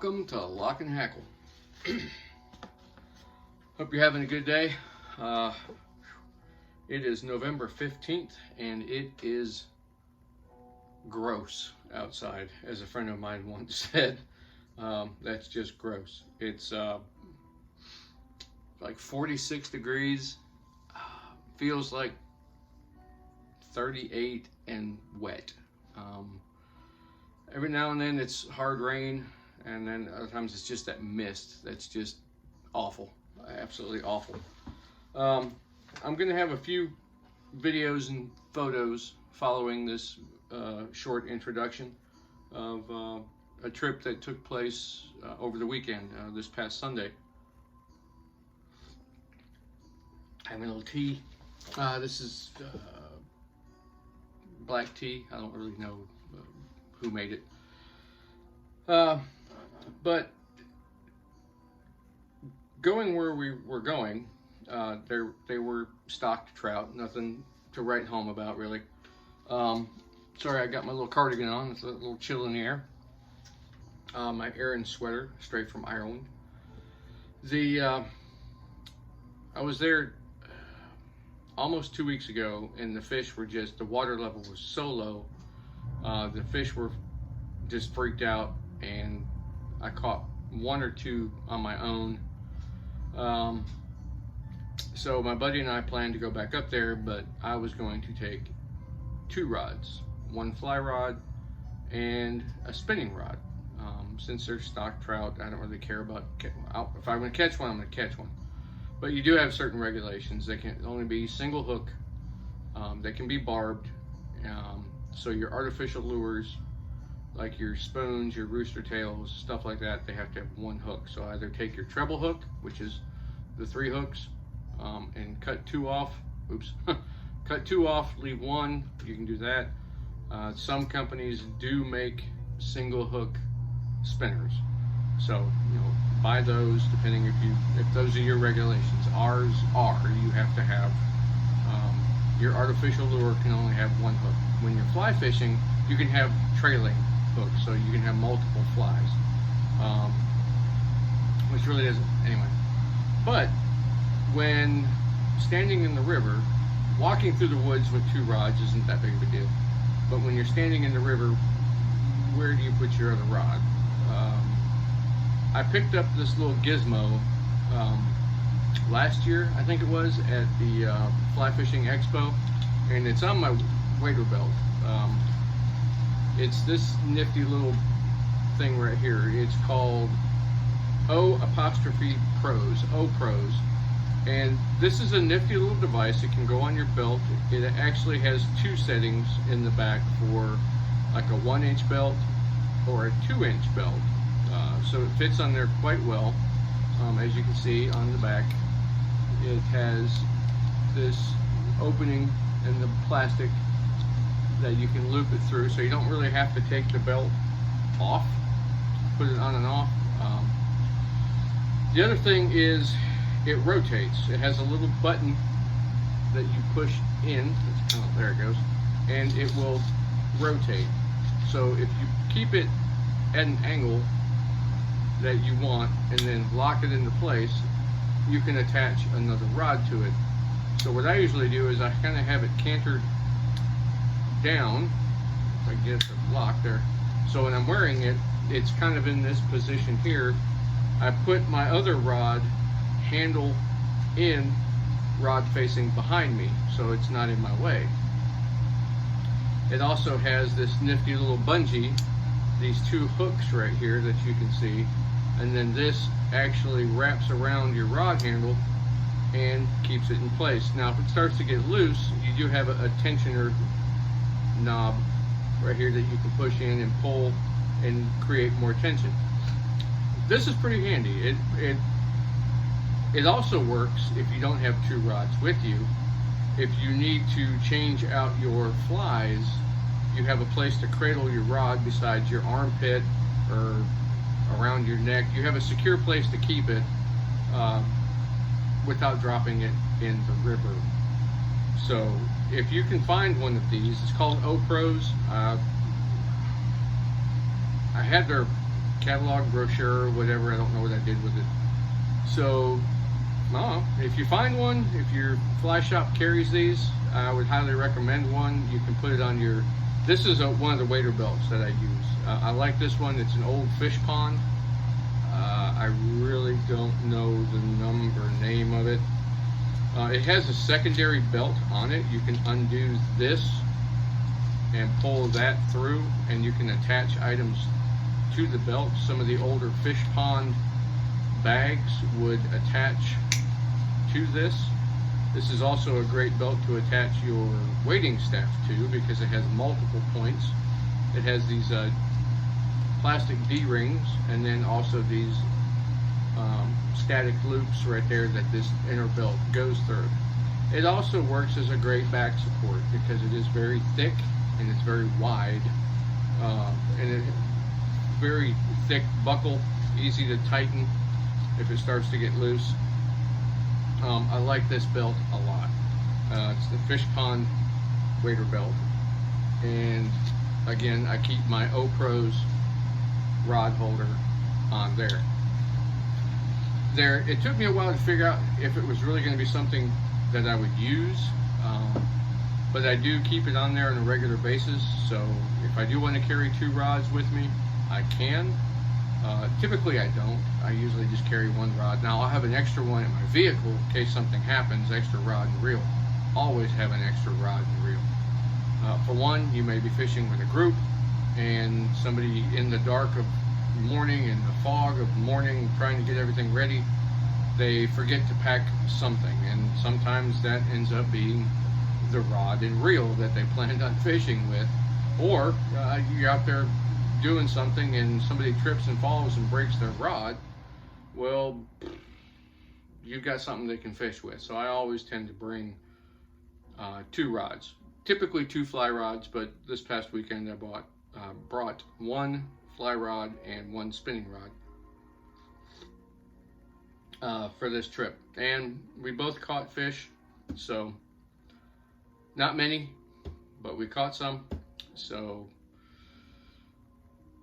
Welcome to Lock&Hackle. Hope you're having a good day. It is November 15th and it is gross outside, as a friend of mine once said. That's just gross. It's like 46 degrees, feels like 38 and wet. Every now and then it's hard rain, and then other times it's just that mist that's just awful, absolutely awful. I'm gonna have a few videos and photos following this short introduction of a trip that took place over the weekend, this past Sunday. Having a little tea. This is black tea. I don't really know who made it. But going where we were going, they were stocked trout. Nothing to write home about, really. Sorry, I got my little cardigan on. It's a little chill in the air. My Aran sweater, straight from Ireland. I was there almost 2 weeks ago, and the fish were just, the water level was so low. The fish were just freaked out, and I caught one or two on my own. So my buddy and I planned to go back up there, but I was going to take 2 rods, one fly rod and a spinning rod. Since they're stock trout, I don't really care about, if I'm going to catch one, I'm going to catch one. But you do have certain regulations. They can only be single hook. They can be barbed. So your artificial lures, like your spoons, your rooster tails, stuff like that, they have to have one hook. So either take your treble hook, which is the 3 hooks, and cut 2 off. Oops. Cut 2 off, leave 1. You can do that. Some companies do make single hook spinners. So, you know, buy those depending if those are your regulations. Ours are, you have to have, your artificial lure can only have 1 hook. When you're fly fishing, you can have trailing hooks, so you can have multiple flies, which really isn't, anyway. But when standing in the river, walking through the woods with 2 rods isn't that big of a deal. But when you're standing in the river, where do you put your other rod? I picked up this little gizmo last year, I think it was, at the Fly Fishing Expo, and it's on my wader belt. It's this nifty little thing right here. It's called O''Pros, O''Pros. And this is a nifty little device. It can go on your belt. It actually has 2 settings in the back for like a 1-inch belt or a 2-inch belt. So it fits on there quite well. As you can see on the back, it has this opening in the plastic that you can loop it through, so you don't really have to take the belt off, put it on and off. The other thing is it rotates. It has a little button that you push in. It's kind of, there it goes, and it will rotate. So if you keep it at an angle that you want and then lock it into place, you can attach another rod to it. So what I usually do is I kind of have it cantered down, if I get the lock there. So when I'm wearing it, it's kind of in this position here. I put my other rod handle in, rod facing behind me, so it's not in my way. It also has this nifty little bungee, these 2 hooks right here that you can see, and then this actually wraps around your rod handle and keeps it in place. Now if it starts to get loose, you do have a tensioner knob right here that you can push in and pull and create more tension. This is pretty handy. It also works if you don't have 2 rods with you. If you need to change out your flies, you have a place to cradle your rod besides your armpit or around your neck. You have a secure place to keep it without dropping it in the river. So if you can find one of these, it's called O''Pros. I had their catalog, brochure, whatever. I don't know what I did with it. So, if you find one, if your fly shop carries these, I would highly recommend one. You can put it on your, this is one of the wader belts that I use. I like this one. It's an old fish pond. I really don't know the name of it. It has a secondary belt on it. You can undo this and pull that through, and you can attach items to the belt. Some of the older fish pond bags would attach to this. This is also a great belt to attach your wading staff to because it has multiple points. It has these plastic D-rings, and then also these static loops right there that this inner belt goes through. It also works as a great back support because it is very thick and it's very wide, and it very thick buckle, easy to tighten if it starts to get loose. I like this belt a lot. It's the Fish Pond wader belt, and again, I keep my O-Pros rod holder on there. It took me a while to figure out if it was really going to be something that I would use, but I do keep it on there on a regular basis. So if I do want to carry 2 rods with me, I can. Typically I don't. I usually just carry 1 rod. Now I'll have an extra one in my vehicle in case something happens, extra rod and reel. Always have an extra rod and reel. For one, you may be fishing with a group and somebody in the dark of morning, in the fog of morning, trying to get everything ready, they forget to pack something, and sometimes that ends up being the rod and reel that they planned on fishing with. Or you're out there doing something and somebody trips and falls and breaks their rod. Well, you've got something they can fish with. So I always tend to bring 2 rods, typically 2 fly rods, but this past weekend I brought 1 fly rod and 1 spinning rod for this trip. And we both caught fish, so not many, but we caught some. So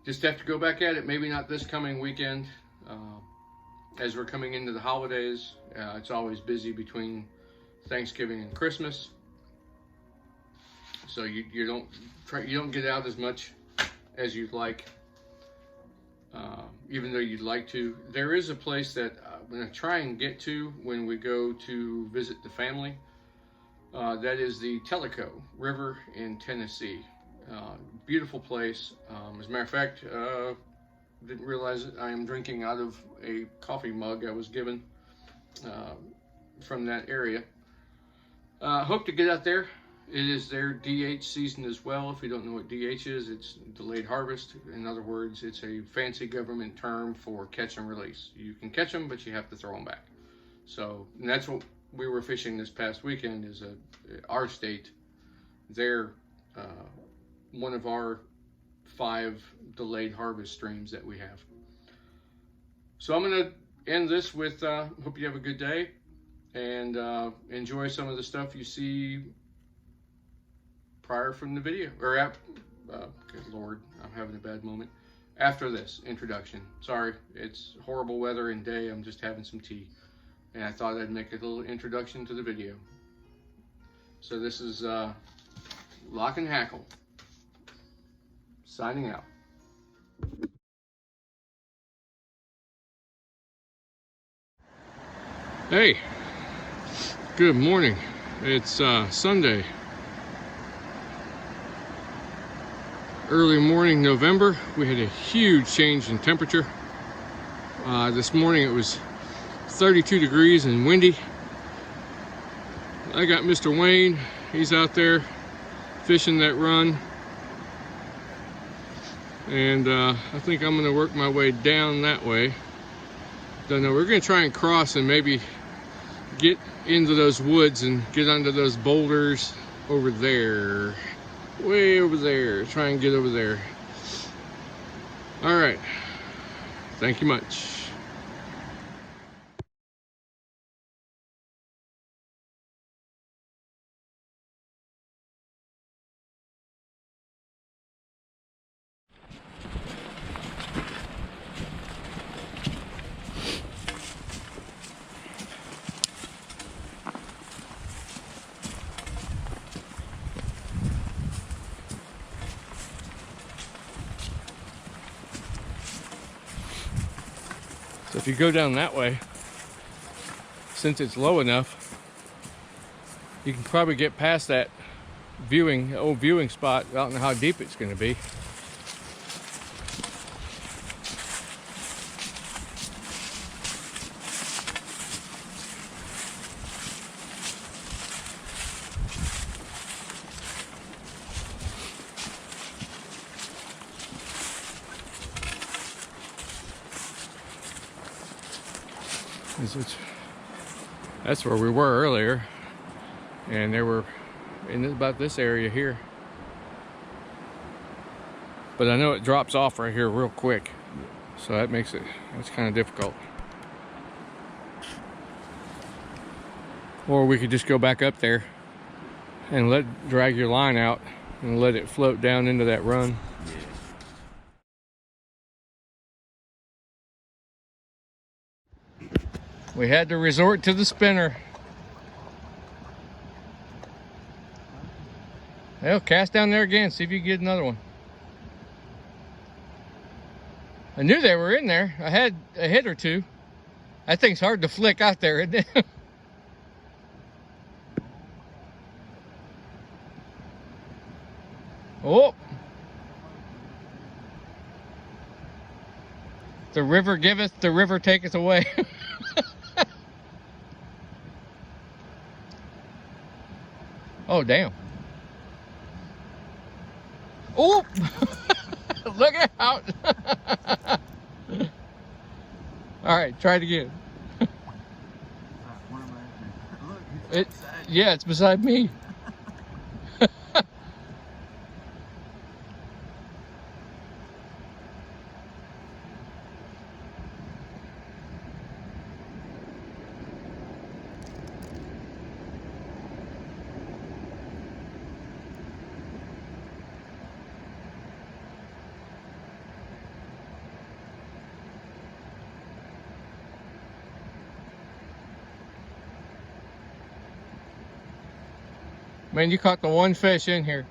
just have to go back at it. Maybe not this coming weekend. As we're coming into the holidays, it's always busy between Thanksgiving and Christmas. So you don't get out as much as you'd like, even though you'd like to. There is a place that I'm going to try and get to when we go to visit the family. That is the Tellico River in Tennessee. Beautiful place. As a matter of fact, didn't realize that I am drinking out of a coffee mug I was given from that area. Hope to get out there. It is their DH season as well. If you don't know what DH is, it's delayed harvest. In other words, it's a fancy government term for catch and release. You can catch them, but you have to throw them back. So, and that's what we were fishing this past weekend, is our state. They're one of our 5 delayed harvest streams that we have. So I'm going to end this with, hope you have a good day and enjoy some of the stuff you see prior from the video, or good Lord, I'm having a bad moment. After this introduction. Sorry, it's horrible weather and day. I'm just having some tea, and I thought I'd make a little introduction to the video. So this is Lock&Hackle signing out. Hey, good morning. It's Sunday, early morning November. We had a huge change in temperature. This morning it was 32 degrees and windy. I got Mr. Wayne. He's out there fishing that run. And I think I'm gonna work my way down that way. Don't know, we're gonna try and cross and maybe get into those woods and get onto those boulders over there. Way over there, try and get over there. All right, thank you much. you go down that way, since it's low enough, you can probably get past that old viewing spot. I don't know how deep it's going to be. That's where we were earlier, and they were in about this area here. But I know it drops off right here real quick, so that makes it's kind of difficult. Or we could just go back up there and drag your line out and let it float down into that run. We had to resort to the spinner. Well, cast down there again, see if you can get another one. I knew they were in there. I had a hit or two. That thing's hard to flick out there, isn't it? Oh! The river giveth, the river taketh away. Oh, damn. Oh! Look out! All right, try it again. Yeah, it's beside me. Man, you caught the one fish in here.